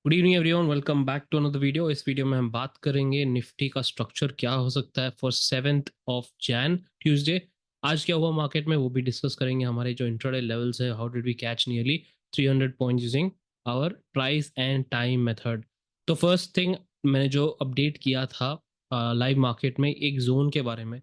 Good evening everyone, welcome back to another video. इस video में हम बात करेंगे निफ्टी का स्ट्रक्चर क्या हो सकता है for 7th of Jan Tuesday. आज क्या हुआ मार्केट में वो भी डिस्कस करेंगे। हमारे जो इंट्राडे लेवल्स है, how did we catch nearly 300 point using our price and time method. तो फर्स्ट थिंग, मैंने जो अपडेट किया था लाइव मार्केट में एक जोन के बारे में,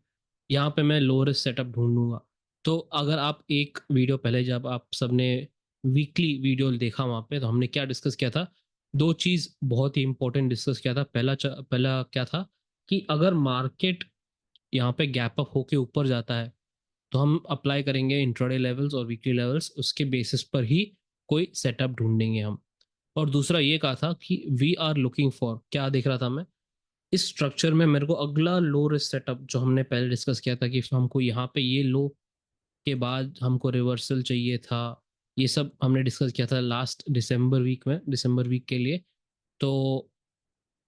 यहाँ पे मैं लो रिस्क सेटअप ढूंढूंगा। तो अगर आप एक वीडियो पहले, जब आप सबने वीकली वीडियो देखा वहाँ पे, तो हमने क्या डिस्कस किया था। दो चीज बहुत ही इंपॉर्टेंट डिस्कस किया था। पहला क्या था कि अगर मार्केट यहाँ पे गैप अप होके ऊपर जाता है तो हम अप्लाई करेंगे इंट्राडे लेवल्स और वीकली लेवल्स, उसके बेसिस पर ही कोई सेटअप ढूंढेंगे हम। और दूसरा ये कहा था कि वी आर लुकिंग फॉर, क्या देख रहा था मैं इस स्ट्रक्चर में, मेरे को अगला लो रिस्क सेटअप जो हमने पहले डिस्कस किया था कि हमको यहाँ पे ये लो के बाद हमको रिवर्सल चाहिए था। ये सब हमने डिस्कस किया था लास्ट दिसंबर वीक में, दिसंबर वीक के लिए। तो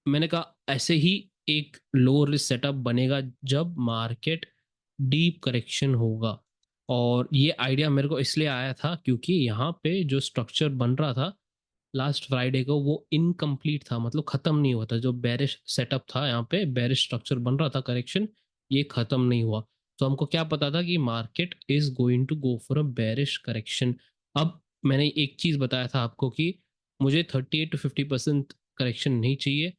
मैंने कहा ऐसे ही एक लो रिस्क सेटअप बनेगा जब मार्केट डीप करेक्शन होगा। और ये आइडिया मेरे को इसलिए आया था क्योंकि यहाँ पे जो स्ट्रक्चर बन रहा था लास्ट फ्राइडे को, वो इनकम्प्लीट था, मतलब खत्म नहीं हुआ था। जो बेरिश सेटअप था, यहाँ पे बेरिश स्ट्रक्चर बन रहा था, करेक्शन, ये खत्म नहीं हुआ। तो हमको क्या पता था कि market is going to go for a bearish correction. अब मैंने एक चीज बताया था आपको कि मुझे 38 to 50% करेक्शन नहीं चाहिए,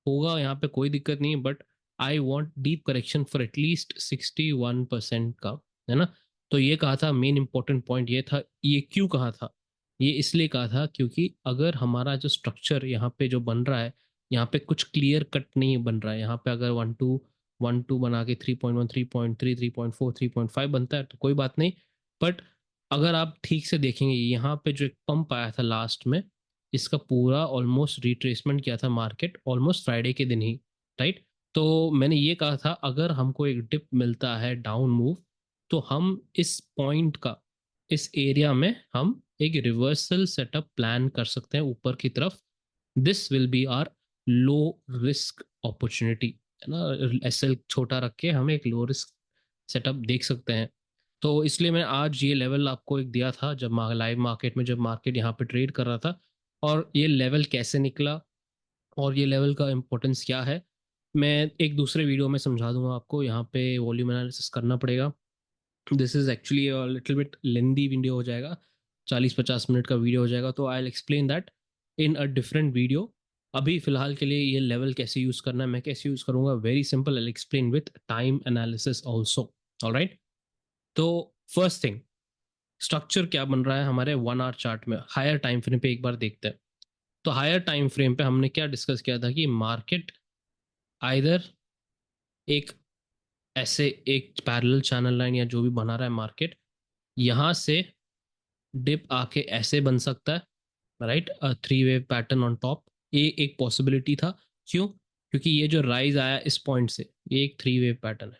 होगा यहाँ पे कोई दिक्कत नहीं, but I want deep correction for at least 61% का, है ना। तो ये कहा था, मेन इंपॉर्टेंट पॉइंट ये था। ये क्यों कहा था? ये इसलिए कहा था क्योंकि अगर हमारा जो स्ट्रक्चर यहाँ पे जो बन रहा है, यहाँ पे कुछ क्लियर कट नहीं बन रहा है। यहाँ पे अगर 1 2 बना के 3.1 3.3 3.4 3.5 बनता है तो कोई बात नहीं। बट अगर आप ठीक से देखेंगे, यहाँ पे जो एक पंप आया था लास्ट में, इसका पूरा ऑलमोस्ट रिट्रेसमेंट किया था मार्केट ऑलमोस्ट फ्राइडे के दिन ही, राइट। तो मैंने ये कहा था अगर हमको एक डिप मिलता है डाउन मूव, तो हम इस पॉइंट का, इस एरिया में हम एक रिवर्सल सेटअप प्लान कर सकते हैं ऊपर की तरफ। This will be our low risk opportunity, है ना। एसएल छोटा रख के हम एक लो रिस्क सेटअप देख सकते हैं। तो इसलिए मैं आज ये लेवल आपको एक दिया था, जब लाइव मार्केट में, जब मार्केट यहाँ पे ट्रेड कर रहा था। और ये लेवल कैसे निकला और ये लेवल का इम्पोर्टेंस क्या है, मैं एक दूसरे वीडियो में समझा दूंगा आपको। यहाँ पे वॉल्यूम एनालिसिस करना पड़ेगा। This is actually little bit lengthy video हो जाएगा, 40 50 मिनट का वीडियो हो जाएगा। तो I explain that in a different video. अभी फिलहाल के लिए ये लेवल कैसे यूज करना है, मैं कैसे यूज करूंगा, very simple, I explain with time analysis also. Alright. तो फर्स्ट थिंग, स्ट्रक्चर क्या बन रहा है हमारे 1 आवर चार्ट में। हायर टाइम फ्रेम पे एक बार देखते हैं। तो हायर टाइम फ्रेम पे हमने क्या डिस्कस किया था कि मार्केट आइदर एक ऐसे एक पैरेलल चैनल लाइन या जो भी बना रहा है मार्केट, यहां से डिप आके ऐसे बन सकता है, right, 3 wave pattern on top. ये एक पॉसिबिलिटी था। क्यों? क्योंकि ये जो राइज आया इस पॉइंट से, ये एक 3 वेव पैटर्न है।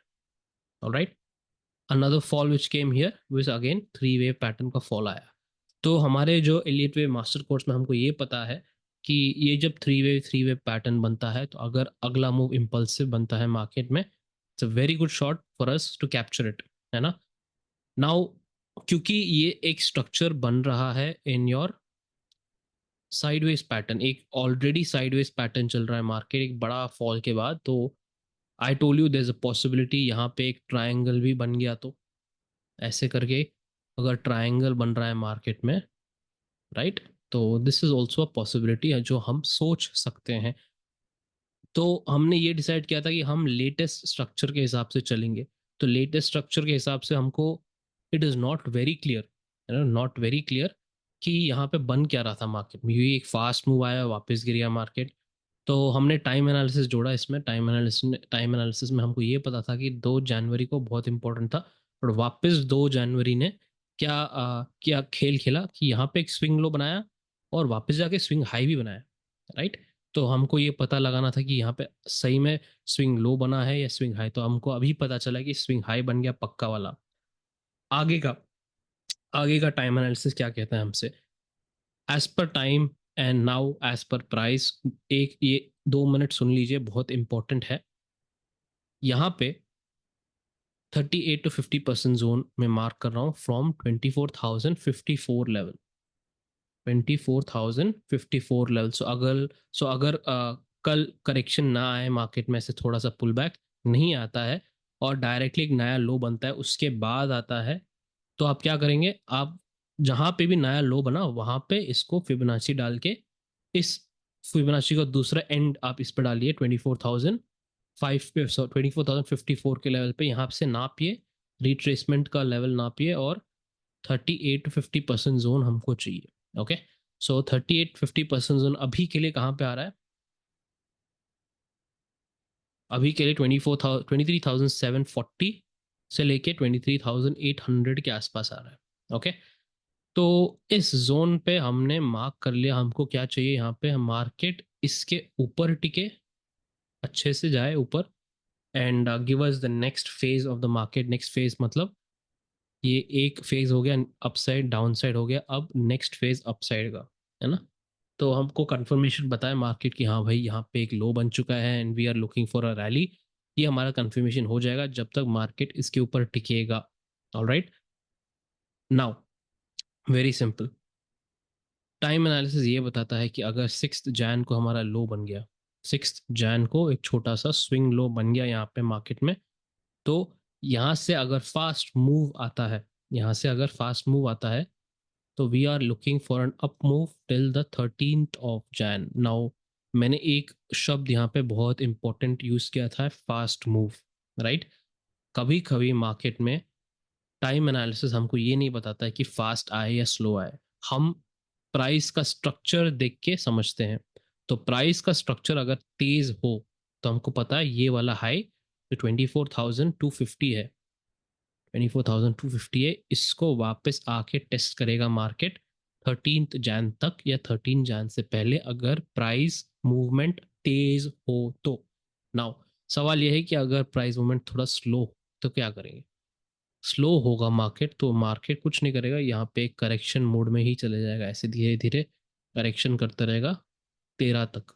Alright. Another fall which came here which again 3 wave pattern का फॉल आया। तो हमारे जो एलिट वेव मास्टर कोर्स में हमको ये पता है कि ये जब थ्री वेव पैटर्न बनता है, तो अगर अगला मूव इम्पल्सिव बनता है मार्केट में, it's a very good shot for us to capture it, है ना। नाउ, क्योंकि ये एक स्ट्रक्चर बन रहा है इन योर साइडवेज पैटर्न, एक ऑलरेडी साइडवेज पैटर्न चल रहा है मार्केट एक बड़ा फॉल के बाद, तो I told you there is a possibility यहाँ पे एक ट्रायंगल भी बन गया। तो ऐसे करके अगर ट्रायंगल बन रहा है मार्केट में, राइट, तो this is also a possibility है जो हम सोच सकते हैं। तो हमने ये डिसाइड किया था कि हम लेटेस्ट स्ट्रक्चर के हिसाब से चलेंगे। तो लेटेस्ट स्ट्रक्चर के हिसाब से हमको, it is not very clear, है ना, नॉट वेरी क्लियर कि यहाँ पे बन क्या रहा था मार्केट में। ये एक फास्ट मूव आया, वापस गिर गया मार्केट। तो हमने टाइम एनालिसिस जोड़ा इसमें। टाइम एनालिसिस में हमको ये पता था कि 2 जनवरी को बहुत इंपॉर्टेंट था। और वापस 2 जनवरी ने क्या खेल खेला कि यहाँ पे एक स्विंग लो बनाया और वापस जाके स्विंग हाई भी बनाया, राइट। तो हमको ये पता लगाना था कि यहाँ पे सही में स्विंग लो बना है या स्विंग हाई। तो हमको अभी पता चला कि स्विंग हाई बन गया पक्का वाला। आगे का आगे का टाइम एनालिसिस क्या कहता है हमसे, as per time and now as per price. एक ये 2 मिनट सुन लीजिए, बहुत इंपॉर्टेंट है। यहाँ पे 38 to 50% जोन में मार्क कर रहा हूँ फ्रॉम 24,054 लेवल। 24,054 लेवल। सो अगर कल करेक्शन ना आए मार्केट में से थोड़ा सा पुल बैक नहीं आता है और डायरेक्टली एक नया लो बनता है उसके बाद आता है, तो आप क्या करेंगे, आप जहां पे भी नया लो बना वहां पे इसको फिबोनाची डाल के, इस फिबोनाची का दूसरा एंड आप इस पर डालिए 24,054 के लेवल पे, यहाँ से नापिए, रिट्रेसमेंट का लेवल नापिए और 38 to 50% जोन हमको चाहिए। ओके, सो 38-50% जोन अभी के लिए कहाँ पे आ रहा है, अभी के लिए 23,740 से लेके 23,800 के आसपास आ रहा है। ओके, तो इस जोन पे हमने मार्क कर लिया, हमको क्या चाहिए यहाँ पे, मार्केट इसके ऊपर टिके, अच्छे से जाए ऊपर, and give us the next phase of the market. Next phase मतलब ये एक फेज हो गया अपसाइड, डाउन साइड हो गया, अब नेक्स्ट फेज अपसाइड का है ना। तो हमको कंफर्मेशन बताए मार्केट की, हाँ भाई यहाँ पे एक लो बन चुका है and we are looking for a rally. ये हमारा कंफर्मेशन हो जाएगा जब तक मार्केट इसके ऊपर टिकेगा। Alright, now very simple, time analysis ये बताता है कि अगर 6 जैन को हमारा लो बन गया, 6 जैन को एक छोटा सा स्विंग लो बन गया यहाँ पे मार्केट में, तो यहाँ से अगर फास्ट मूव आता है, यहाँ से अगर फास्ट मूव आता है, तो we are looking for an up move till the 13th of Jan। Now मैंने एक शब्द यहाँ पे बहुत इंपॉर्टेंट यूज किया था, फास्ट मूव, राइट। कभी कभी मार्केट में टाइम एनालिसिस हमको ये नहीं बताता है कि फास्ट आए या स्लो आए, हम प्राइस का स्ट्रक्चर देख के समझते हैं। तो प्राइस का स्ट्रक्चर अगर तेज हो तो हमको पता है ये वाला हाई जो 24,250 है, 24,250 है, इसको वापस आके टेस्ट करेगा मार्केट 13th Jan तक या 13 Jan से पहले, अगर प्राइस मूवमेंट तेज हो तो। नाउ सवाल यह है कि अगर प्राइस मूवमेंट थोड़ा स्लो तो क्या करेंगे। स्लो होगा मार्केट तो मार्केट कुछ नहीं करेगा, यहाँ पे एक करेक्शन मोड में ही चले जाएगा, ऐसे धीरे धीरे करेक्शन करता रहेगा 13 तक।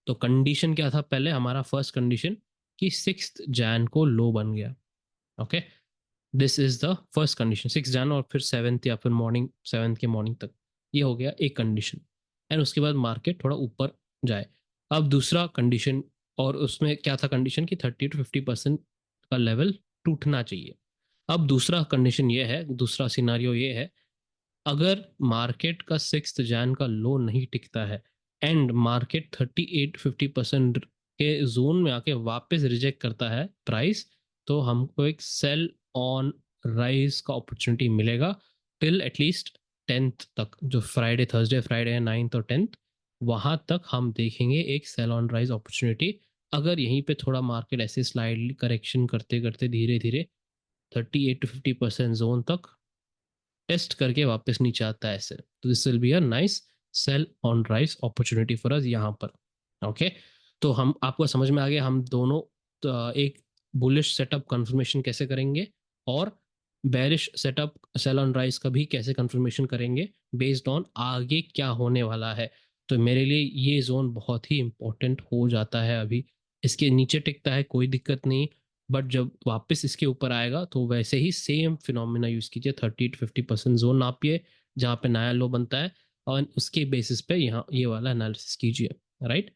तो कंडीशन क्या था पहले, हमारा फर्स्ट कंडीशन कि 6 Jan को लो बन गया। Okay, this is the first condition, 6 Jan और फिर 7th या फिर मॉर्निंग 7th के मॉर्निंग तक, ये हो गया एक कंडीशन। एंड उसके बाद मार्केट थोड़ा ऊपर जाए। अब दूसरा कंडीशन, और उसमें क्या था कंडीशन कि 30 to 50% का लेवल टूटना चाहिए। अब दूसरा कंडीशन ये है, दूसरा सिनारियो ये है, अगर मार्केट का 6 Jan का लो नहीं टिकता है एंड मार्केट 38-50% के जोन में आके वापस रिजेक्ट करता है प्राइस, तो हमको एक सेल ऑन राइज का अपॉर्चुनिटी मिलेगा टिल एटलीस्ट 10th तक, जो फ्राइडे थर्सडे फ्राइडे है 9th और 10th, वहां तक हम देखेंगे एक सेल ऑन राइज अपॉर्चुनिटी। अगर यहीं पे थोड़ा मार्केट ऐसे स्लाइडली करेक्शन करते करते धीरे धीरे 38 to 50% जोन तक टेस्ट करके वापस नीचे आता है ऐसे, तो this will be a nice sell on rise opportunity for us यहाँ पर। ओके, तो हम आपको समझ में आ गया हम दोनों एक बुलिश सेटअप कंफर्मेशन कैसे करेंगे और bearish setup sell on rise का भी कैसे कंफर्मेशन करेंगे बेस्ड ऑन आगे क्या होने वाला है। तो मेरे लिए ये जोन बहुत ही इंपॉर्टेंट हो जाता है। अभी इसके नीचे टिकता है कोई दिक्कत नहीं, बट जब वापस इसके ऊपर आएगा तो वैसे ही सेम फिनोमिना यूज कीजिए, 30 to 50% जोन नापिए जहाँ पे नया लो बनता है, और उसके बेसिस पे यहाँ ये वाला एनालिसिस कीजिए। राइट,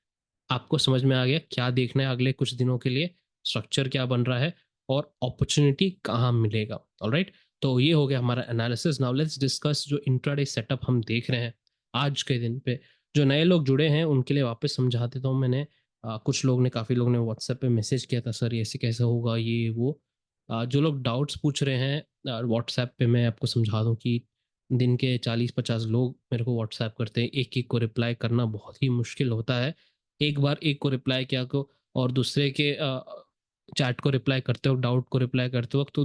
आपको समझ में आ गया क्या देखना है अगले कुछ दिनों के लिए, स्ट्रक्चर क्या बन रहा है और अपॉर्चुनिटी कहाँ मिलेगा। ऑलराइट, तो ये हो गया हमारा एनालिसिस। नाउ लेट्स डिस्कस जो इंट्राडे सेटअप हम देख रहे हैं आज के दिन पे। जो नए लोग जुड़े हैं उनके लिए वापस समझा देता हूँ मैंने। कुछ लोग ने, काफ़ी लोग ने व्हाट्सएप पे मैसेज किया था, सर ये ऐसे कैसे होगा ये वो। जो लोग डाउट्स पूछ रहे हैं व्हाट्सएप पे, मैं आपको समझा दूँ कि दिन के 40-50 लोग मेरे को व्हाट्सएप करते हैं, एक एक को रिप्लाई करना बहुत ही मुश्किल होता है। एक बार एक को रिप्लाई किया को और दूसरे के चैट को रिप्लाई करते वक्त, डाउट को रिप्लाई करते वक्त, तो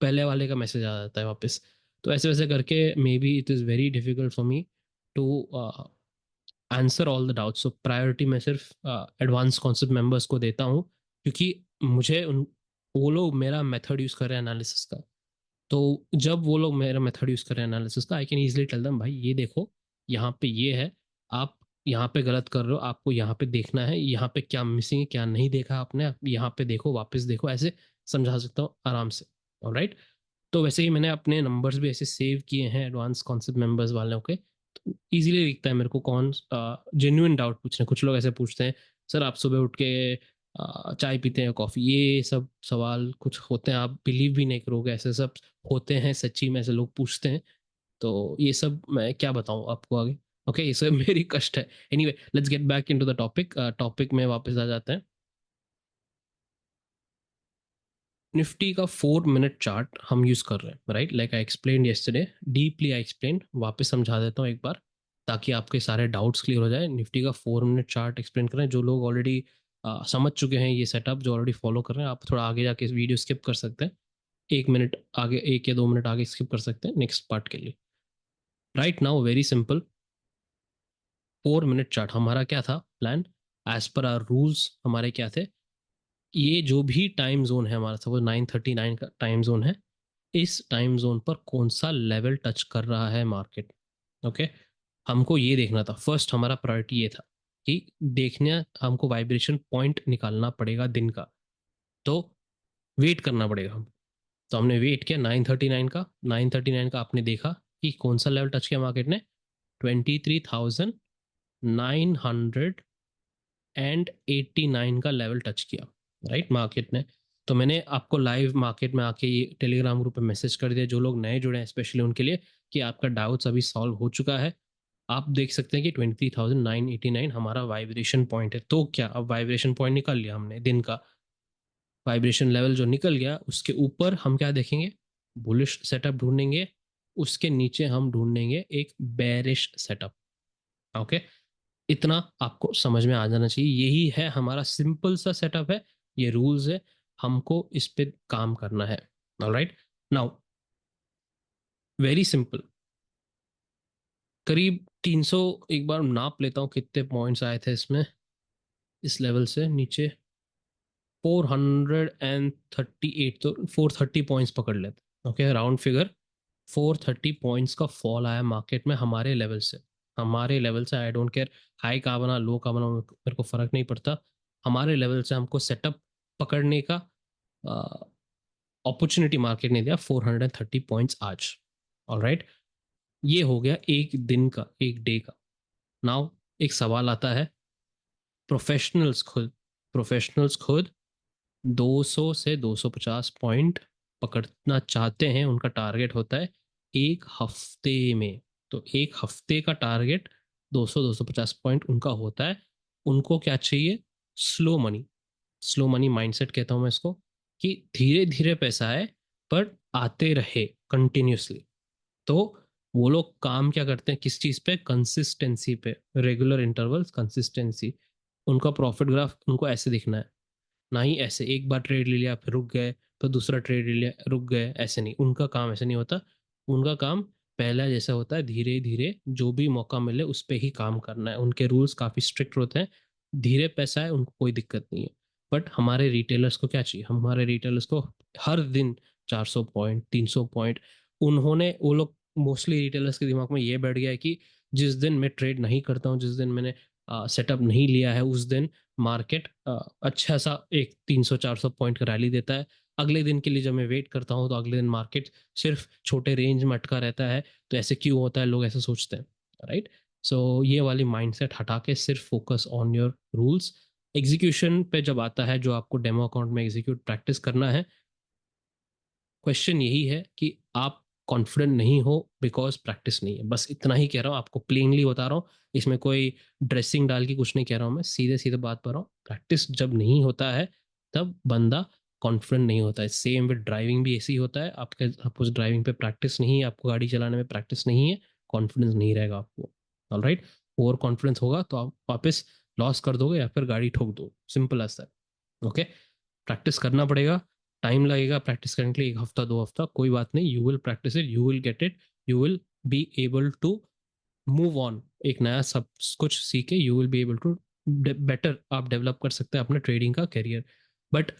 पहले वाले का मैसेज आ जाता है वापस। तो ऐसे वैसे करके maybe it is very difficult for me to answer all the doubts. So priority मैं सिर्फ एडवांस कॉन्सेप्ट मेंबर्स को देता हूँ, क्योंकि मुझे उन वो लोग मेरा मेथड यूज़ कर रहे हैं एनालिसिस का। तो जब वो लोग मेरा मेथड यूज़ कर रहे हैं एनालिसिस का, I can easily tell them भाई ये देखो, यहाँ पे ये है, आप यहाँ पे गलत कर रहे हो, आपको यहाँ पे देखना है, यहाँ पे क्या मिसिंग है क्या नहीं देखा आपने, आप यहाँ पे देखो, वापस देखो, ऐसे समझा सकता हूँ आराम से। ऑलराइट, तो वैसे ही मैंने अपने नंबर्स भी ऐसे सेव किए हैं एडवांस कॉन्सेप्ट मेंबर्स वालों के, तो इजीली दिखता है मेरे को कौन जेन्युइन डाउट पूछ रहे हैं। कुछ लोग ऐसे पूछते हैं, सर आप सुबह उठ के चाय पीते हैं कॉफ़ी, ये सब सवाल कुछ होते हैं, आप बिलीव भी नहीं करोगे, ऐसे सब होते हैं सच्ची में, ऐसे लोग पूछते हैं। तो ये सब मैं क्या बताऊं आपको आगे। ओके, ये सब मेरी कष्ट है। Anyway, let's get back into the topic. Topic में वापस आ जाते हैं। निफ्टी का 4 मिनट चार्ट हम यूज कर रहे हैं, right? Like I explain yesterday, deeply I explain, वापस समझा देता हूँ एक बार ताकि आपके सारे डाउट्स क्लियर हो जाए। निफ्टी का 4 मिनट चार्ट एक्सप्लेन कर रहे हैं। जो लोग ऑलरेडी समझ चुके हैं ये सेटअप, जो ऑलरेडी फॉलो कर रहे हैं, आप थोड़ा आगे जाके इस वीडियो स्किप कर सकते हैं। 1 मिनट आगे, 1 या 2 मिनट आगे स्किप कर सकते हैं नेक्स्ट पार्ट के लिए। Right now very simple, 4 minute chart हमारा क्या था plan, as per our rules हमारे क्या थे। ये जो भी टाइम जोन है हमारा, सपोज 9:39 का टाइम जोन है, इस टाइम जोन पर कौन सा लेवल टच कर रहा है मार्केट। ओके, हमको ये देखना था। फर्स्ट हमारा प्रायोरिटी ये था कि देखने हमको वाइब्रेशन पॉइंट निकालना पड़ेगा दिन का, तो वेट करना पड़ेगा हम। तो हमने वेट किया 9:39 का। 9:39 का आपने देखा कि कौन सा लेवल टच किया मार्केट ने, 23,989 का लेवल टच किया, राइट, मार्केट ने। तो मैंने आपको लाइव मार्केट में आके ये टेलीग्राम ग्रुप पे मैसेज कर दिया, जो लोग नए जुड़े हैं स्पेशली उनके लिए, कि आपका डाउट्स अभी सॉल्व हो चुका है। आप देख सकते हैं कि 23,989 हमारा वाइब्रेशन पॉइंट है। तो क्या, अब वाइब्रेशन पॉइंट निकाल लिया हमने दिन का, वाइब्रेशन लेवल जो निकल गया, उसके ऊपर हम क्या देखेंगे, बुलिश सेटअप ढूंढेंगे। उसके नीचे हम ढूंढेंगे एक बेरिश सेटअप। ओके, इतना आपको समझ में आ जाना चाहिए। यही है हमारा सिंपल सा सेटअप है, ये रूल्स है, हमको इस पे काम करना है। ऑलराइट, नाउ वेरी सिंपल, करीब 300, एक बार नाप लेता हूँ कितने पॉइंट्स आए थे इसमें, इस लेवल से नीचे 438, तो 430 पॉइंट्स पकड़ लेते। ओके, राउंड फिगर 430 पॉइंट्स का फॉल आया मार्केट में हमारे लेवल से। हमारे लेवल से, आई डोंट केयर हाई का बना लो का बना, मेरे को फर्क नहीं पड़ता। हमारे लेवल से हमको सेटअप पकड़ने का अपॉर्चुनिटी मार्केट ने दिया, 430 पॉइंट्स आज। ऑलराइट, ये हो गया एक दिन का, एक डे का। नाउ एक सवाल आता है, प्रोफेशनल्स खुद 200 से 250 पॉइंट पकड़ना चाहते हैं, उनका टारगेट होता है एक हफ्ते में। तो एक हफ्ते का टारगेट 200-250 पॉइंट उनका होता है। उनको क्या चाहिए, slow money. Slow money mindset कहता हूँ मैं इसको, कि धीरे धीरे पैसा आए पर आते रहे कंटिन्यूसली। तो वो लोग काम क्या करते हैं, किस चीज़ पे, कंसिस्टेंसी पे, रेगुलर इंटरवल्स, कंसिस्टेंसी। उनका प्रॉफिट ग्राफ उनको ऐसे दिखना है, ना ही ऐसे एक बार ट्रेड ले लिया फिर रुक गए, फिर दूसरा ट्रेड ले लिया रुक गए, ऐसे नहीं। उनका काम ऐसे नहीं होता। उनका काम पहला जैसा होता है, धीरे धीरे जो भी मौका मिले उस पर ही काम करना है। उनके रूल्स काफ़ी स्ट्रिक्ट होते हैं। धीरे पैसा है, उनको कोई दिक्कत नहीं है। बट हमारे रिटेलर्स को क्या चाहिए, हमारे रिटेलर्स को हर दिन 400 पॉइंट, 300 पॉइंट। उन्होंने, वो लोग मोस्टली रिटेलर्स के दिमाग में ये बैठ गया है कि जिस दिन मैं ट्रेड नहीं करता हूँ, जिस दिन मैंने सेटअप नहीं लिया है, उस दिन मार्केट अच्छा सा एक 300-400 पॉइंट का रैली देता है। अगले दिन के लिए जब मैं वेट करता हूँ तो अगले दिन मार्केट सिर्फ छोटे रेंज में अटका रहता है। तो ऐसे क्यों होता है, लोग ऐसे सोचते हैं, राइट? सो ये वाली माइंडसेट हटा के सिर्फ focus on your rules. Execution पे जब आता है, जो आपको डेमो अकाउंट में एग्जीक्यूट प्रैक्टिस करना है, क्वेश्चन यही है कि आप कॉन्फिडेंट नहीं हो बिकॉज प्रैक्टिस नहीं है। बस इतना ही कह रहा हूँ, आपको प्लेनली बता रहा हूँ। इसमें कोई ड्रेसिंग डाल के कुछ नहीं कह रहा हूँ, मैं सीधे सीधे बात कर रहा हूँ। प्रैक्टिस जब नहीं होता है तब बंदा कॉन्फिडेंट नहीं होता है। सेम विद ड्राइविंग भी ऐसे ही होता है। आपके सपोज ड्राइविंग पे प्रैक्टिस नहीं है, आपको गाड़ी चलाने में प्रैक्टिस नहीं है, कॉन्फिडेंस नहीं रहेगा आपको। ऑल राइट, ओवर कॉन्फिडेंस होगा तो आप वापस लॉस कर दोगे या फिर गाड़ी ठोक दो, सिंपल ऐसा है। ओके, प्रैक्टिस करना पड़ेगा, टाइम लगेगा प्रैक्टिस करने के लिए, 1 हफ्ता 2 हफ्ता, कोई बात नहीं। You will practise it, you will get it, you will be able to move on. एक नया सब कुछ सीखे, you will be able to better, आप डेवलप कर सकते हैं अपना ट्रेडिंग का करियर। बट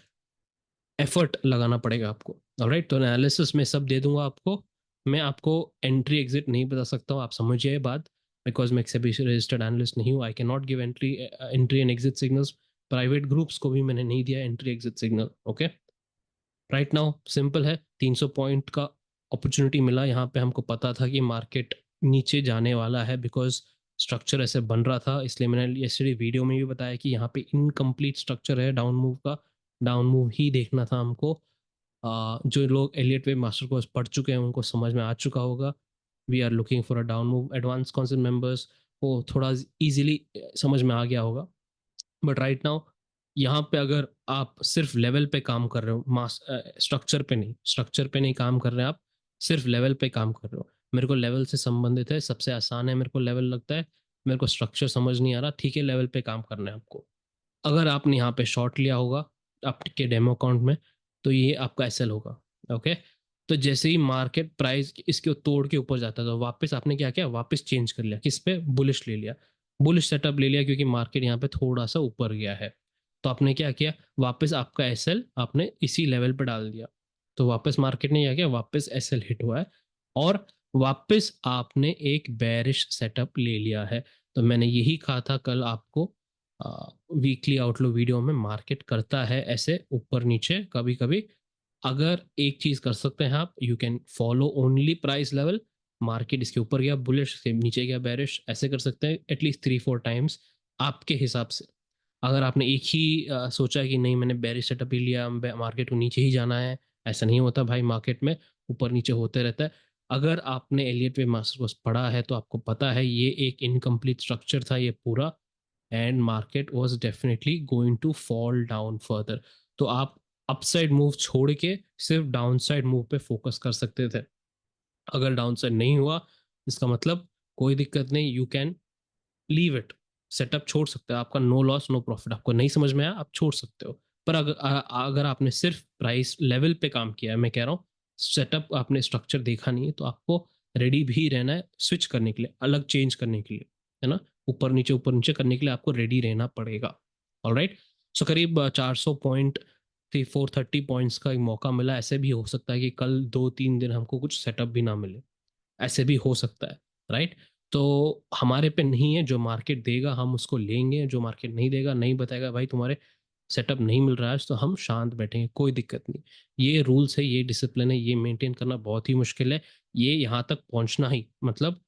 एफर्ट लगाना पड़ेगा आपको। ऑलराइट, तो एनालिसिस में सब दे दूंगा आपको। मैं आपको एंट्री एग्जिट नहीं बता सकता हूँ, आप समझिए ये बात, बिकॉज मैं एक सेबी रजिस्टर्ड एनालिस्ट नहीं हूँ। I can not give entry and exit signals. Private groups को भी मैंने नहीं दिया entry exit signal. Okay, right now simple है, 300 पॉइंट का अपॉर्चुनिटी मिला यहाँ पे। हमको पता था कि मार्केट नीचे जाने वाला है, बिकॉज स्ट्रक्चर ऐसे बन रहा था। इसलिए मैंने यस्टरडे वीडियो में भी बताया कि यहाँ पे इनकम्प्लीट स्ट्रक्चर है डाउन मूव का, डाउन मूव ही देखना था हमको। जो लोग एलियट वेव मास्टर कोर्स पढ़ चुके हैं उनको समझ में आ चुका होगा। We are looking for a down move. Advance concept members को थोड़ा इजीली समझ में आ गया होगा। बट राइट नाउ यहाँ पे अगर आप सिर्फ लेवल पे काम कर रहे हो, मास स्ट्रक्चर पे नहीं काम कर रहे हैं आप, सिर्फ लेवल पे काम कर रहे हो। मेरे को लेवल से संबंधित है, सबसे आसान है मेरे को लेवल लगता है। मेरे को स्ट्रक्चर समझ नहीं आ रहा, ठीक है, लेवल पे काम करना है आपको। अगर आपने यहाँ पे शॉर्ट लिया होगा आपके डेमो अकाउंट में, तो ये आपका एसएल होगा। ओके, तो जैसे ही मार्केट प्राइस इसके तोड़ के ऊपर जाता है तो वापस आपने क्या किया, वापस चेंज कर लिया, किस पे, बुलिश ले लिया। बुलिश सेटअप ले लिया क्योंकि मार्केट यहाँ पे थोड़ा सा ऊपर गया है। तो आपने क्या किया, वापस आपका एसएल आपने इसी लेवल पे डाल दिया। तो वापस मार्केट ने क्या किया, वापस एसएल हिट हुआ है और वापस आपने एक बेरिश सेटअप ले लिया है। तो मैंने यही कहा था कल आपको, वीकली आउटलुक वीडियो में, मार्केट करता है ऐसे ऊपर नीचे कभी कभी। अगर एक चीज कर सकते हैं आप, you can follow only price level. Market इसके ऊपर गया बुलिश, से नीचे गया बेरिश, ऐसे कर सकते हैं एटलीस्ट 3-4 टाइम्स आपके हिसाब से। अगर आपने एक ही सोचा है कि नहीं मैंने बेरिश सेटअप ही लिया, मार्केट को नीचे ही जाना है, ऐसा नहीं होता भाई। मार्केट में ऊपर नीचे होते रहता है। अगर आपने एलियट वे मास्टर कोर्स पढ़ा है तो आपको पता है ये एक इनकम्प्लीट स्ट्रक्चर था ये पूरा, and market was definitely going to fall down further. तो आप अपसाइड मूव छोड़ के सिर्फ डाउन साइड मूव पे फोकस कर सकते थे। अगर डाउन साइड नहीं हुआ, इसका मतलब कोई दिक्कत नहीं, you can leave it, setup छोड़ सकते हो। आपका नो लॉस नो प्रॉफिट, आपको नहीं समझ में आया आप छोड़ सकते हो। पर अगर आपने सिर्फ प्राइस लेवल पे काम किया है, मैं कह रहा हूँ सेटअप आपने स्ट्रक्चर देखा नहीं है, तो आपको रेडी भी रहना है स्विच करने के लिए, अलग चेंज करने के लिए, है ना। ऊपर नीचे करने के लिए आपको रेडी रहना पड़ेगा। ऑलराइट, सो करीब 400 पॉइंट थी, 430 पॉइंट्स का एक मौका मिला। ऐसे भी हो सकता है कि कल 2-3 दिन हमको कुछ सेटअप भी ना मिले, ऐसे भी हो सकता है, राइट। तो हमारे पे नहीं है, जो मार्केट देगा हम उसको लेंगे, जो मार्केट नहीं देगा, नहीं बताएगा भाई तुम्हारे सेटअप नहीं मिल रहा है, तो हम शांत बैठेंगे, कोई दिक्कत नहीं। ये रूल्स है, ये डिसिप्लिन है, ये मेंटेन करना बहुत ही मुश्किल है। ये यहाँ तक पहुंचना ही मतलब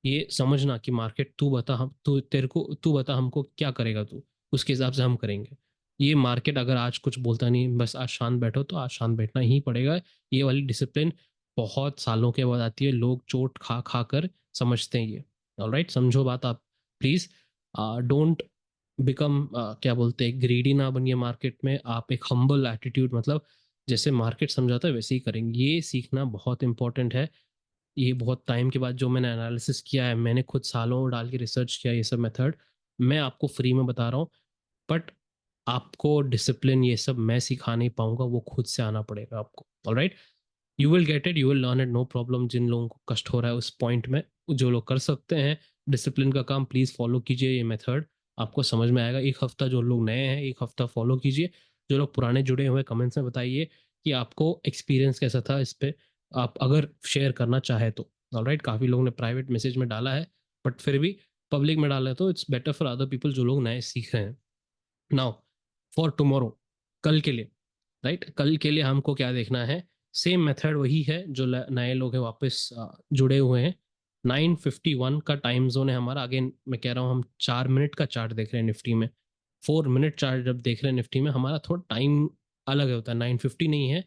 ये समझना कि मार्केट तू बता, हम तू तेरे को तू बता हमको क्या करेगा तू, उसके हिसाब से हम करेंगे। ये मार्केट अगर आज कुछ बोलता नहीं, बस आज शांत बैठो, तो आज शांत बैठना ही पड़ेगा। ये वाली डिसिप्लिन बहुत सालों के बाद आती है, लोग चोट खा खा कर समझते हैं ये। ऑलराइट, समझो बात आप प्लीज। डोंट बिकम, क्या बोलते हैं, ग्रीडी ना बनिए मार्केट में। आप एक हम्बल एटीट्यूड, मतलब जैसे मार्केट समझाता है वैसे ही करेंगे, ये सीखना बहुत इंपॉर्टेंट है। ये बहुत टाइम के बाद जो मैंने एनालिसिस किया है, मैंने खुद सालों डाल के रिसर्च किया ये सब मेथड, मैं आपको फ्री में बता रहा हूँ। बट आपको डिसिप्लिन ये सब मैं सिखा नहीं पाऊंगा, वो खुद से आना पड़ेगा आपको। Alright, you will get it, you will learn it, no problem. जिन लोगों को कष्ट हो रहा है उस पॉइंट में, जो लोग कर सकते हैं डिसिप्लिन का काम, प्लीज फॉलो कीजिए ये मेथड, आपको समझ में आएगा। एक हफ्ता जो लोग नए हैं, एक हफ्ता फॉलो कीजिए। जो लोग पुराने जुड़े हुए, कमेंट्स में बताइए कि आपको एक्सपीरियंस कैसा था इस पे, आप अगर शेयर करना चाहे तो। ऑलराइट, काफी लोगों ने प्राइवेट मैसेज में डाला है, बट फिर भी पब्लिक में डाला है तो it's better for other people जो लोग नए सीख रहे हैं। नाउ फॉर टुमारो, कल के लिए, राइट, कल के लिए हमको क्या देखना है, सेम मेथड वही है। जो नए लोग हैं वापस जुड़े हुए हैं, 9:51 का टाइम जोन है हमारा। अगेन मैं कह रहा हूँ, हम 4 मिनट का चार्ट देख रहे हैं निफ्टी में। 4 मिनट चार्ट जब देख रहे हैं निफ्टी में, हमारा थोड़ा टाइम अलग होता है, 9:50 नहीं है,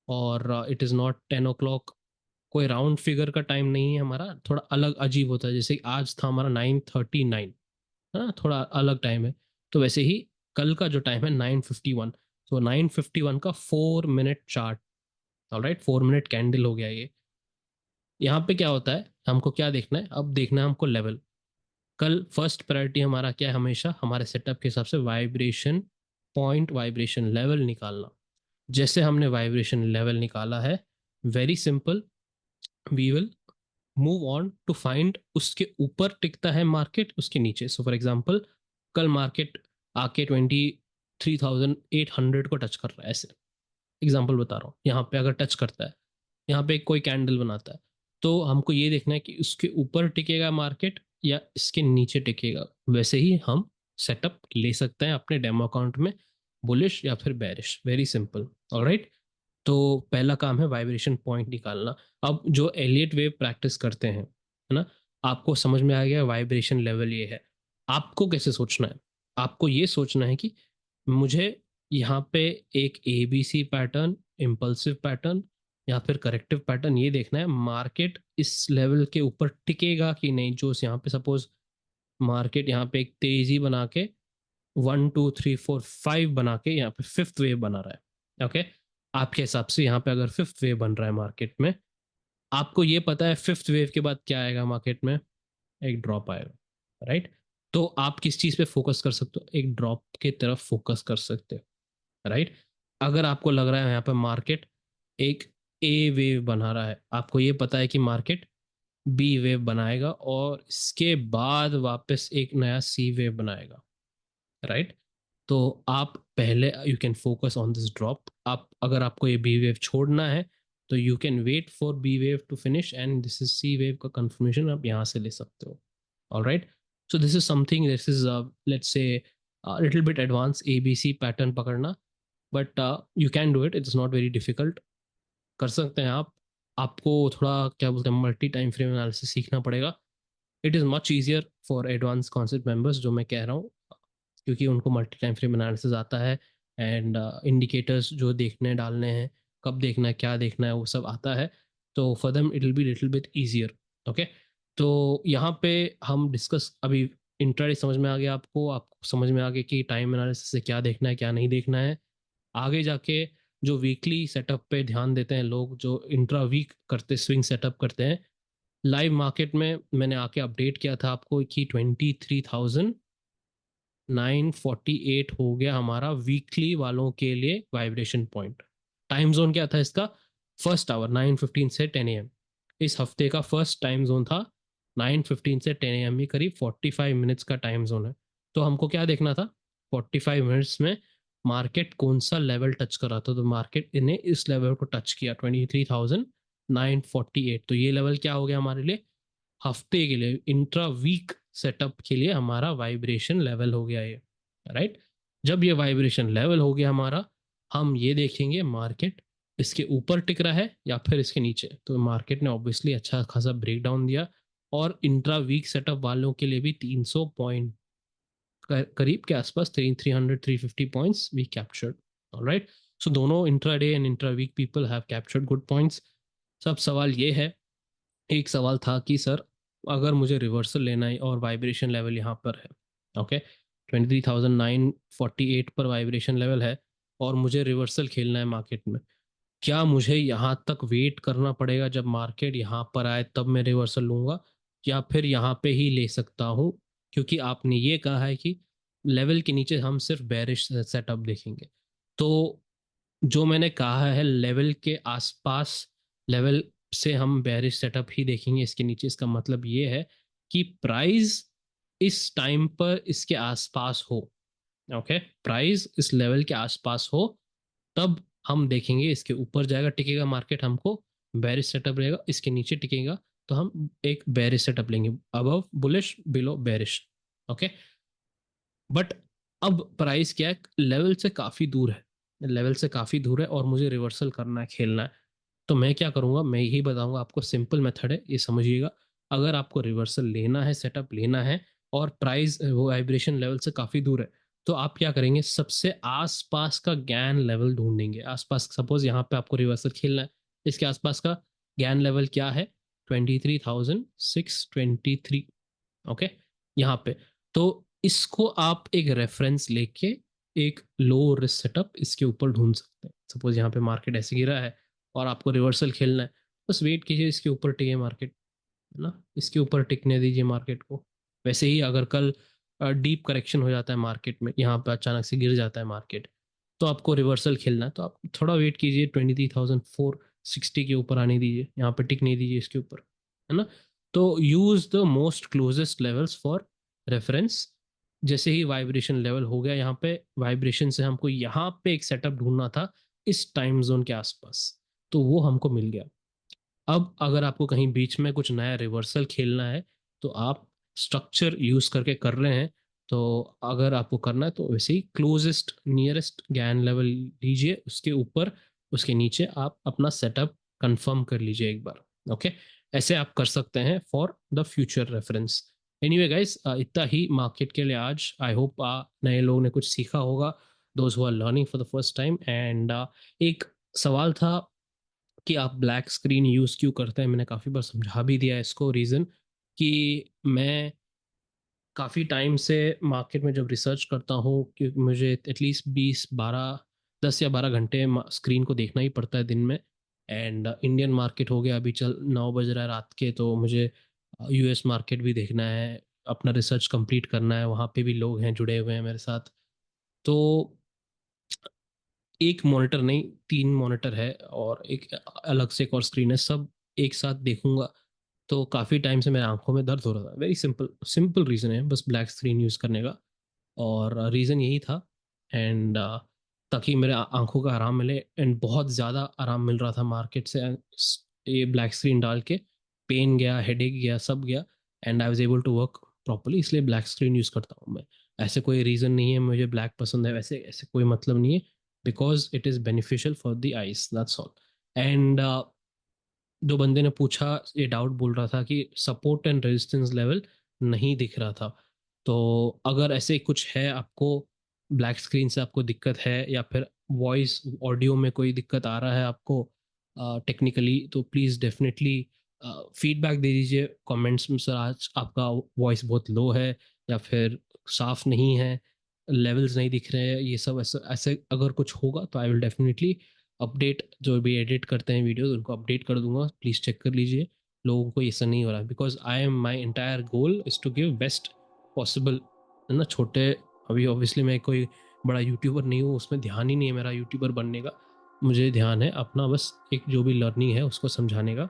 और इट इज़ नॉट 10 o'clock, कोई राउंड फिगर का टाइम नहीं है हमारा, थोड़ा अलग अजीब होता है। जैसे आज था हमारा 9:39, है ना, थोड़ा अलग टाइम है। तो वैसे ही कल का जो टाइम है 9:51, तो 9:51 का 4 minute chart. Alright, 4 minute candle हो गया ये। यहाँ पे क्या होता है, हमको क्या देखना है, अब देखना है हमको लेवल। कल फर्स्ट प्रायोरिटी हमारा क्या है, हमेशा हमारे सेटअप के हिसाब से वाइब्रेशन पॉइंट, वाइब्रेशन लेवल निकालना। जैसे हमने वाइब्रेशन लेवल निकाला है, very simple, we will move on to find उसके ऊपर टिकता है मार्केट, उसके नीचे। सो फॉर एग्जाम्पल, कल मार्केट आके 23,800 को टच कर रहा है, ऐसे एग्जाम्पल बता रहा हूँ। यहाँ पे अगर टच करता है, यहाँ पे कोई कैंडल बनाता है, तो हमको ये देखना है कि उसके ऊपर टिकेगा मार्केट या इसके नीचे टिकेगा। वैसे ही हम सेटअप ले सकते हैं अपने डेमो अकाउंट में, बुलिश या फिर बेरिश, वेरी सिंपल। ऑलराइट, तो पहला काम है वाइब्रेशन पॉइंट निकालना। अब जो एलियट वेव प्रैक्टिस करते हैं, है ना। आपको समझ में आ गया वाइब्रेशन लेवल ये है। आपको कैसे सोचना है? आपको ये सोचना है कि मुझे यहाँ पे एक ABC पैटर्न, इम्पल्सिव पैटर्न या फिर करेक्टिव पैटर्न ये देखना है, मार्केट इस लेवल के ऊपर टिकेगा कि नहीं। जो यहाँ पे सपोज मार्केट यहाँ पे एक तेजी बना के 1 2 3 4 5 बना के यहाँ पे फिफ्थ वेव बना रहा है, ओके। आपके हिसाब से यहाँ पे अगर फिफ्थ वेव बन रहा है मार्केट में, आपको ये पता है फिफ्थ वेव के बाद क्या आएगा मार्केट में? एक ड्रॉप आएगा, राइट। तो आप किस चीज पे फोकस कर सकते हो? एक ड्रॉप की तरफ फोकस कर सकते हो, राइट। अगर आपको लग रहा है यहाँ पे मार्केट एक ए वेव बना रहा है, आपको ये पता है कि मार्केट बी वेव बनाएगा और इसके बाद वापस एक नया सी वेव बनाएगा, राइट। तो आप पहले you can focus on this drop. आप अगर आपको ये बी वेव छोड़ना है तो you can wait for B wave to finish and this is C wave का कंफर्मेशन आप यहाँ से ले सकते हो, all right. So this is something, this is let's say little bit advance ABC pattern पकड़ना, but you can do it, it's not very difficult. कर सकते हैं आप। आपको थोड़ा क्या बोलते हैं मल्टी टाइम फ्रेम एनालिसिस सीखना पड़ेगा। It is much easier for advance concept members जो मैं कह रहा हूँ, क्योंकि उनको मल्टी टाइम फ्रेम एनालिसिस आता है एंड इंडिकेटर्स जो देखने डालने हैं, कब देखना है, क्या देखना है, वो सब आता है। तो for them it will be little bit easier, okay. तो यहाँ पे हम डिस्कस अभी इंट्राडे समझ में आ गया आपको, आपको समझ में आ गया कि टाइम एनालिसिस से क्या देखना है क्या नहीं देखना है। आगे जाके जो वीकली सेटअप पे ध्यान देते हैं लोग, जो इंट्रा वीक करते स्विंग सेटअप करते हैं, लाइव मार्केट में मैंने आके अपडेट किया था आपको कि 23,948 हो गया हमारा वीकली वालों के लिए वाइब्रेशन पॉइंट। टाइम जोन क्या था इसका? फर्स्ट आवर 9:15 से 10 AM। इस हफ्ते का फर्स्ट टाइम जोन था 9:15 से 10 AM, ये करीब 45 मिनट्स का टाइम जोन है। तो हमको क्या देखना था? 45 मिनट्स में मार्केट कौन सा लेवल टच कर रहा था। तो मार्केट ने इस लेवल को टच किया 23,948। तो ये लेवल क्या हो गया हमारे लिए? हफ्ते के लिए इंट्रा वीक सेटअप के लिए हमारा वाइब्रेशन लेवल हो गया ये, राइट। जब ये वाइब्रेशन लेवल हो गया हमारा, हम ये देखेंगे मार्केट इसके ऊपर टिक रहा है या फिर इसके नीचे। तो मार्केट ने ऑब्वियसली अच्छा खासा ब्रेक डाउन दिया और इंट्रा वीक सेटअप वालों के लिए भी 300 पॉइंट करीब के आसपास, 300 350 points we captured, alright. So दोनों intra day and intra week people have captured good points. सब सवाल ये है, एक सवाल था कि सर अगर मुझे रिवर्सल लेना है और वाइब्रेशन लेवल यहाँ पर है, ओके, 23,948 पर वाइब्रेशन लेवल है और मुझे रिवर्सल खेलना है मार्केट में, क्या मुझे यहाँ तक वेट करना पड़ेगा जब मार्केट यहाँ पर आए तब मैं रिवर्सल लूंगा, या फिर यहाँ पे ही ले सकता हूँ? क्योंकि आपने ये कहा है कि लेवल के नीचे हम सिर्फ बेरिश सेटअप देखेंगे। तो जो मैंने कहा है लेवल के आसपास, लेवल से हम बेरिश सेटअप ही देखेंगे इसके नीचे, इसका मतलब ये है कि प्राइस इस टाइम पर इसके आसपास हो, ओके, प्राइस इस लेवल के आसपास हो तब हम देखेंगे। इसके ऊपर जाएगा टिकेगा मार्केट, हमको बेरिश सेटअप रहेगा, इसके नीचे टिकेगा तो हम एक बेरिश सेटअप लेंगे, above bullish below bearish, okay. But अब प्राइस क्या है? लेवल से काफ़ी दूर है, लेवल से काफ़ी दूर है और मुझे रिवर्सल करना है, खेलना है। तो मैं क्या करूँगा, मैं यही बताऊँगा आपको, सिंपल मेथड है ये, समझिएगा। अगर आपको रिवर्सल लेना है, सेटअप लेना है और प्राइस वो वाइब्रेशन लेवल से काफ़ी दूर है, तो आप क्या करेंगे? सबसे आसपास का गैन लेवल ढूंढेंगे। आसपास सपोज यहाँ पे आपको रिवर्सल खेलना है, इसके आसपास का गैन लेवल क्या है? 23,623, ओके, यहाँ पे। तो इसको आप एक रेफरेंस लेके एक लो रिस्क सेटअप इसके ऊपर ढूंढ सकते हैं। सपोज यहाँ पे मार्केट ऐसे गिरा है और आपको रिवर्सल खेलना है, बस वेट कीजिए इसके ऊपर टिके मार्केट, है ना, इसके ऊपर टिकने दीजिए मार्केट को। वैसे ही अगर कल डीप करेक्शन हो जाता है मार्केट में, यहाँ पे अचानक से गिर जाता है मार्केट, तो आपको रिवर्सल खेलना है तो आप थोड़ा वेट कीजिए, 23,460 के ऊपर आने दीजिए, यहाँ पे टिकने दीजिए इसके ऊपर, है ना। तो use the most closest levels for reference. जैसे ही वाइब्रेशन लेवल हो गया यहाँ पे, वाइब्रेशन से हमको यहाँ पे एक सेटअप ढूंढना था इस टाइम जोन के आसपास, तो वो हमको मिल गया। अब अगर आपको कहीं बीच में कुछ नया रिवर्सल खेलना है तो आप स्ट्रक्चर यूज करके कर रहे हैं, तो अगर आपको करना है तो वैसे ही क्लोजेस्ट नियरेस्ट गैन लेवल लीजिए, उसके ऊपर उसके नीचे आप अपना सेटअप कंफर्म कर लीजिए एक बार, ओके। ऐसे आप कर सकते हैं for the future reference. Anyway guys, इतना ही मार्केट के लिए आज। आई होप नए लोगों ने कुछ सीखा होगा, those who are learning for the first time. And एक सवाल था कि आप ब्लैक स्क्रीन यूज़ क्यों करते हैं। मैंने काफ़ी बार समझा भी दिया इसको रीज़न, कि मैं काफ़ी टाइम से मार्केट में जब रिसर्च करता हूँ कि मुझे एटलीस्ट 10 या 12 घंटे स्क्रीन को देखना ही पड़ता है दिन में। एंड इंडियन मार्केट हो गया, अभी चल 9 बज रहा है रात के, तो मुझे यूएस मार्केट भी देखना है, अपना रिसर्च कंप्लीट करना है, वहाँ पे भी लोग हैं जुड़े हुए हैं मेरे साथ। तो एक मॉनिटर नहीं, 3 मॉनिटर है और एक अलग से एक और स्क्रीन है, सब एक साथ देखूंगा तो काफ़ी टाइम से मेरे आंखों में दर्द हो रहा था। वेरी सिंपल सिंपल रीज़न है बस ब्लैक स्क्रीन यूज़ करने का, और रीज़न यही था। एंड ताकि मेरे आंखों का आराम मिले, एंड बहुत ज़्यादा आराम मिल रहा था मार्केट से ये ब्लैक स्क्रीन डाल के। पेन गया, हेडेक गया, सब गया, and I was able to work properly. इसलिए ब्लैक स्क्रीन यूज़ करता हूँ मैं। ऐसे कोई रीज़न नहीं है मुझे ब्लैक पसंद है, वैसे ऐसे कोई मतलब नहीं है। Because it is beneficial for the eyes, that's all. And जो बंदे ने पूछा, ये डाउट बोल रहा था कि सपोर्ट एंड रेजिस्टेंस लेवल नहीं दिख रहा था। तो अगर ऐसे कुछ है आपको, ब्लैक स्क्रीन से आपको दिक्कत है, या फिर वॉइस ऑडियो में कोई दिक्कत आ रहा है आपको टेक्निकली, तो प्लीज़ डेफिनेटली फीडबैक दे दीजिए कमेंट्स में, सर आज आपका वॉइस बहुत लो है, या फिर साफ नहीं है, लेवल्स नहीं दिख रहे हैं, ये सब ऐसे ऐसे अगर कुछ होगा तो आई विल डेफिनेटली अपडेट। जो भी एडिट करते हैं वीडियोस उनको अपडेट कर दूंगा, प्लीज़ चेक कर लीजिए। लोगों को ऐसा नहीं हो रहा है, because I am my entire goal is to give best possible, है ना। छोटे, अभी ऑब्वियसली मैं कोई बड़ा यूट्यूबर नहीं हूँ, उसमें ध्यान ही नहीं है मेरा यूट्यूबर बनने का। मुझे ध्यान है अपना बस एक जो भी लर्निंग है उसको समझाने का,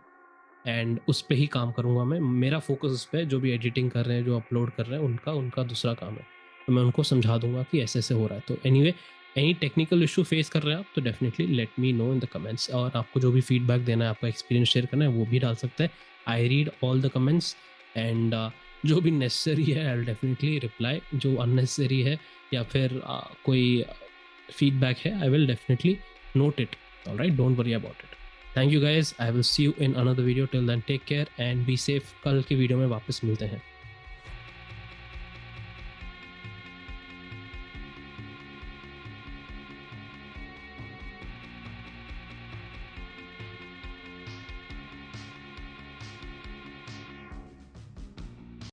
एंड उस पे ही काम करूँगा मैं। मेरा फोकस उस पे, जो भी एडिटिंग कर रहे हैं, जो अपलोड कर रहे हैं, उनका उनका दूसरा काम है, तो मैं उनको समझा दूंगा कि ऐसे ऐसे हो रहा है। तो anyway, any technical issue face कर रहे हैं आप तो definitely let me know in the comments, और आपको जो भी फीडबैक देना है, आपका एक्सपीरियंस शेयर करना है, वो भी डाल सकते हैं। I read all the comments, and जो भी नेसेसरी है आई विल डेफिनेटली रिप्लाई, जो अननेसेसरी है या फिर कोई फीडबैक है, I will definitely note it. All right, don't worry about it. Thank you guys. I will see you in another video. Till then, take care and be safe. कल की video में वापस मिलते हैं।